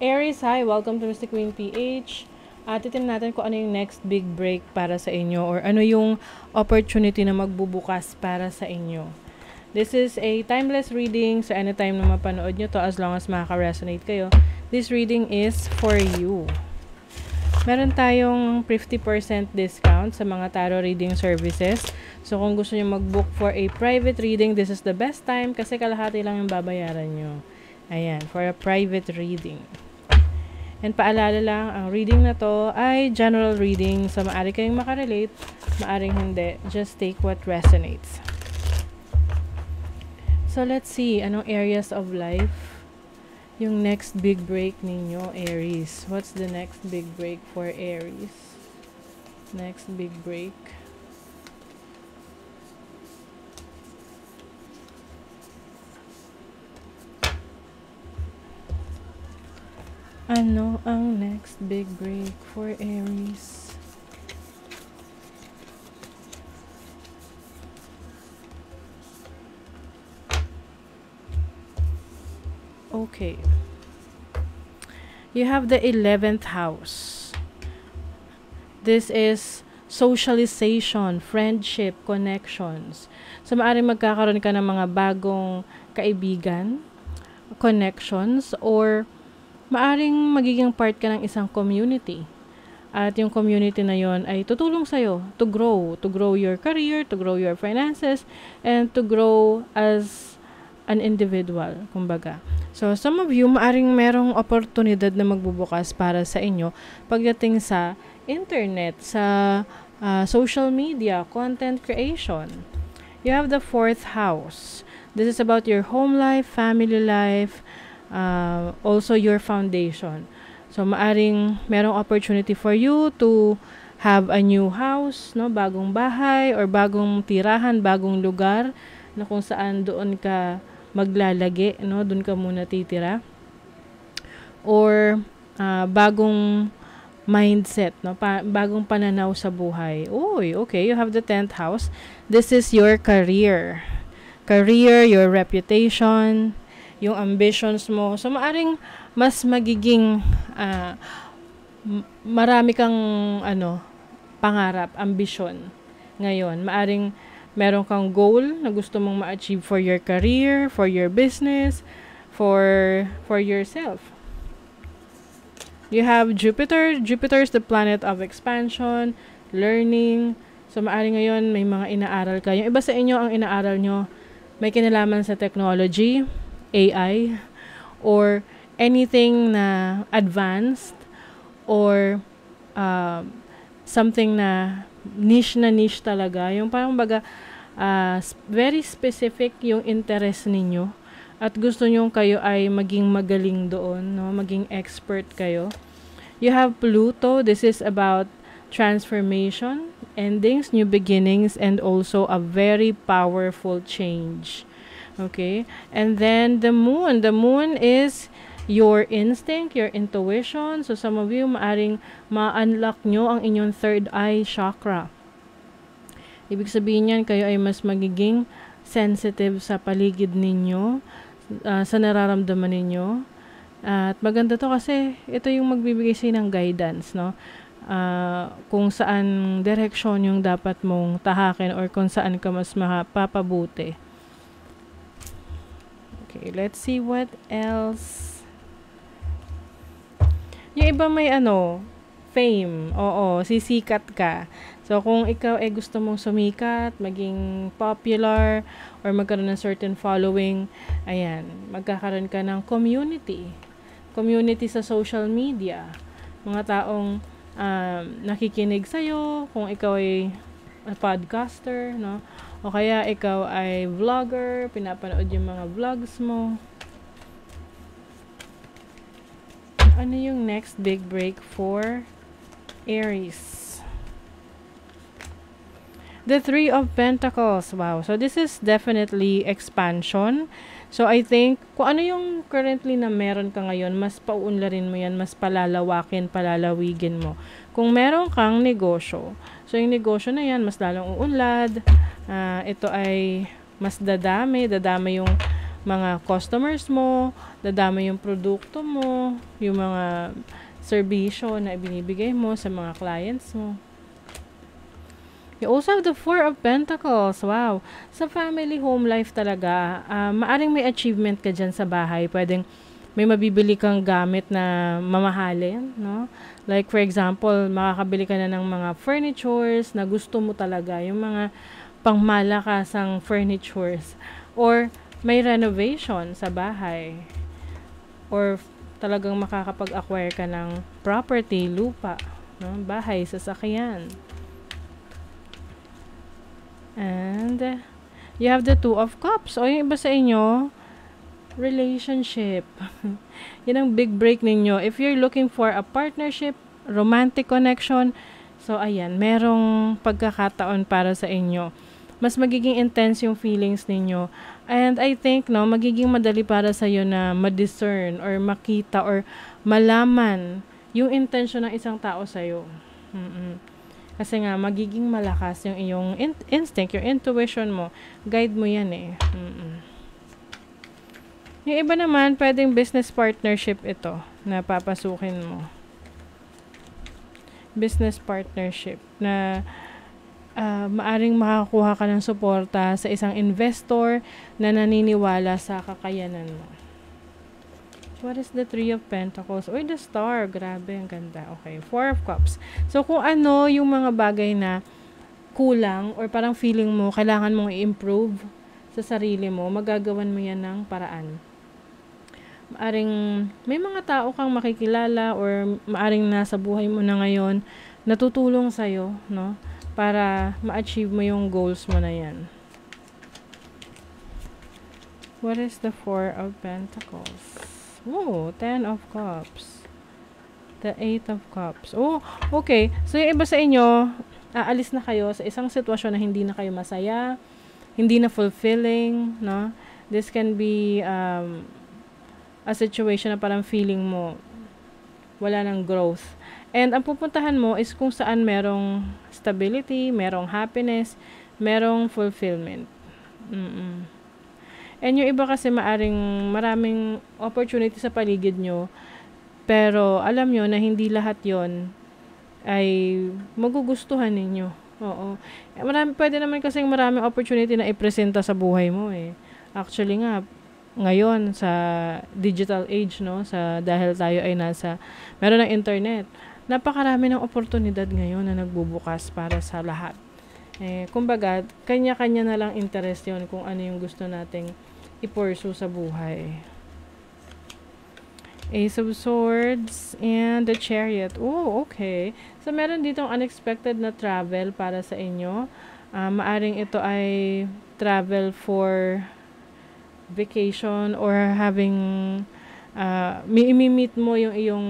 Aries, hi! Welcome to Mystic Queen PH. Titignan natin kung ano yung next big break para sa inyo or ano yung opportunity na magbubukas para sa inyo. This is a timeless reading, so anytime na mapanood nyo to, as long as makaka-resonate kayo, this reading is for you. Meron tayong 50% discount sa mga tarot reading services. So kung gusto nyo mag-book for a private reading, this is the best time kasi kalahati lang yung babayaran nyo. Ayan, for a private reading. And paalala lang, ang reading na to ay general reading. So, maaari kayong makarelate, maaring hindi. Just take what resonates. So, let's see. Anong areas of life yung next big break ninyo, Aries? What's the next big break for Aries? Next big break. Ano ang next big break for Aries? Okay. You have the 11th house. This is socialization, friendship, connections. So, maaaring magkakaroon ka ng mga bagong kaibigan, connections, or maaring magiging part ka ng isang community. At yung community na yon ay tutulong sa'yo to grow your career, to grow your finances, and to grow as an individual, kumbaga. So, some of you, maaring merong oportunidad na magbubukas para sa inyo pagdating sa internet, sa social media, content creation. You have the 4th house. This is about your home life, family life, also your foundation. So, maaring merong opportunity for you to have a new house, no? Bagong bahay or bagong tirahan, bagong lugar na kung saan doon ka maglalagi, no? Doon ka muna titira. Or bagong mindset, no? Bagong pananaw sa buhay. Uy, okay, you have the 10th house. This is your career. Career, your reputation, yung ambitions mo. So, maaring mas magiging marami kang pangarap, ambisyon ngayon. Maaring meron kang goal na gusto mong ma-achieve for your career, for your business, for yourself. You have Jupiter. Jupiter is the planet of expansion, learning. So, maaring ngayon may mga inaaral ka. Yung iba sa inyo, ang inaaral nyo, may kinalaman sa technology, AI, or anything na advanced, or something na niche talaga. Yung parang baga, very specific yung interest ninyo at gusto nyo kayo ay maging magaling doon, no? Maging expert kayo. You have Pluto. This is about transformation, endings, new beginnings, and also a very powerful change. Okay? And then the moon. The moon is your instinct, your intuition. So, some of you, maaring ma-unlock nyo ang inyong third eye chakra. Ibig sabihin yan, kayo ay mas magiging sensitive sa paligid ninyo, sa nararamdaman ninyo. At maganda to kasi ito yung magbibigay sa'yo ng guidance, no? Kung saan direksyon yung dapat mong tahakin or kung saan ka mas mapapabuti. Okay, let's see what else. Yung iba may fame. Oo, sisikat ka. So, kung ikaw ay gusto mong sumikat, maging popular, or magkaroon ng certain following, ayan, magkakaroon ka ng community. Community sa social media. Mga taong nakikinig sa'yo, kung ikaw ay podcaster, no? O kaya ikaw ay vlogger, pinapanood yung mga vlogs mo. Ano yung next big break for Aries? The 3 of Pentacles. Wow. So, this is definitely expansion. So, I think, kung ano yung currently na meron ka ngayon, mas pauunlarin mo yan, mas palalawigin mo. Kung meron kang negosyo, so yung negosyo na yan, mas lalong uunlad. Ito ay mas dadami yung mga customers mo, dadami yung produkto mo, yung mga serbisyo na ibinibigay mo sa mga clients mo. You also have the Four of Pentacles. Wow. Sa family home life talaga, maaring may achievement ka dyan sa bahay. Pwedeng may mabibili kang gamit na mamahalin, no? Like for example, makakabili ka na ng mga furnitures na gusto mo talaga, yung mga pangmalakasang furnitures. Or may renovation sa bahay. Or talagang makakapag-acquire ka ng property, lupa, no? Bahay, sasakyan. And you have the Two of Cups. O yung iba sa inyo, relationship. Yan ang big break ninyo. If you're looking for a partnership, romantic connection, so ayan, merong pagkakataon para sa inyo. Mas magiging intense yung feelings ninyo. And I think, no, magiging madali para sa iyo na ma-discern or makita or malaman yung intention ng isang tao sa iyo. Kasi nga, magiging malakas yung iyong instinct, yung intuition mo. Guide mo yan eh. Yung iba naman, pwedeng business partnership ito na papasukin mo. Business partnership na maaring makakuha ka ng suporta sa isang investor na naniniwala sa kakayanan mo. What is the Three of Pentacles? Uy, the Star. Grabe, ang ganda. Okay, Four of Cups. So, kung ano yung mga bagay na kulang or parang feeling mo, kailangan mong i-improve sa sarili mo, magagawan mo yan ng paraan. Maaring may mga tao kang makikilala or maaring nasa buhay mo na ngayon, natutulong sa'yo, no? Para ma-achieve mo yung goals mo na yan. What is the Four of Pentacles? Oh, Ten of Cups. The Eight of Cups. Oh, okay. So, yung iba sa inyo, aalis na kayo sa isang sitwasyon na hindi na kayo masaya, hindi na fulfilling, no? This can be a situation na parang feeling mo wala ng growth. And ang pupuntahan mo is kung saan merong stability, merong happiness, merong fulfillment. And yung iba kasi maraming opportunity sa paligid nyo, pero alam nyo na hindi lahat yon ay magugustuhan ninyo. Oo. Pwede naman kasing maraming opportunity na ipresenta sa buhay mo eh. Actually nga, ngayon sa digital age, no, dahil tayo ay meron ng internet, napakarami ng oportunidad ngayon na nagbubukas para sa lahat. Kumbaga, kanya-kanya na lang interest yon kung ano yung gusto nating i-pursue sa buhay. Ace of Swords and the Chariot. Oh, okay. So, meron ditong unexpected na travel para sa inyo. Maaring ito ay travel for vacation or having i-meet mo yung iyong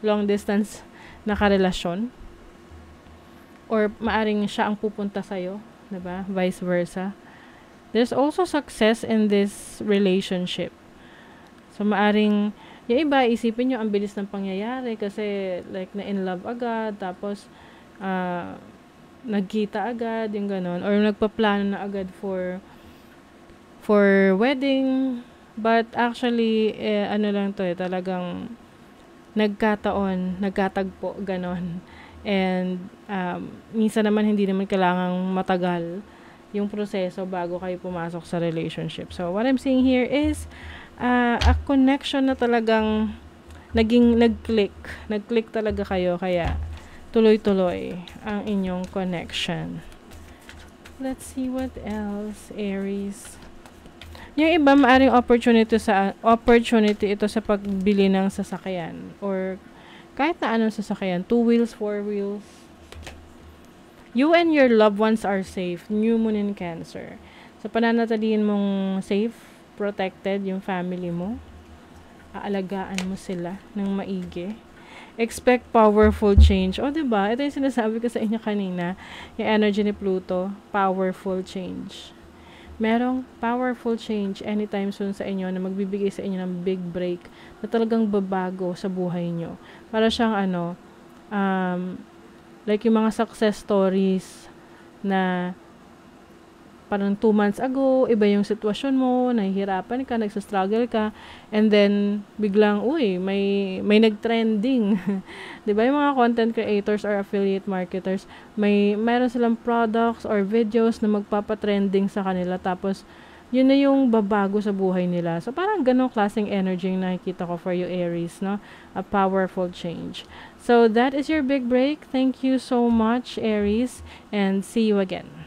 long distance na karelasyon. Or maaring siya ang pupunta sa'yo. Diba? Vice versa. There's also success in this relationship. So, maaring, yung iba, isipin nyo, ang bilis ng pangyayari kasi, like, na-in love agad, tapos, nagkita agad, yung ganon, or nagpaplano na agad for wedding, but actually, ano lang to talagang, nagkatagpo, ganon. And, minsan naman, hindi naman kailangang matagal yung proseso bago kayo pumasok sa relationship. So, what I'm seeing here is a connection na talagang nag-click. Nag-click talaga kayo, kaya tuloy-tuloy ang inyong connection. Let's see what else, Aries. Yung iba, maaring opportunity ito sa pagbili ng sasakyan or kahit na anong sasakyan, 2 wheels, 4 wheels. You and your loved ones are safe. New Moon in Cancer. So, pananatilihin mong safe, protected yung family mo. Aalagaan mo sila ng maigi. Expect powerful change. O, diba? Ito yung sinasabi ko sa inyo kanina. Yung energy ni Pluto, powerful change. Merong powerful change anytime soon sa inyo na magbibigay sa inyo ng big break na talagang babago sa buhay nyo. Para siyang like yung mga success stories na parang 2 months ago, iba yung sitwasyon mo, nahihirapan ka, nagsa-struggle ka, and then biglang, uy, may nag-trending. 'Di ba yung mga content creators or affiliate marketers, meron silang products or videos na magpapa-trending sa kanila tapos yun na yung babago sa buhay nila. So, parang ganong klaseng energy yung nakikita ko for you, Aries, no? A powerful change. So, that is your big break. Thank you so much, Aries, and see you again.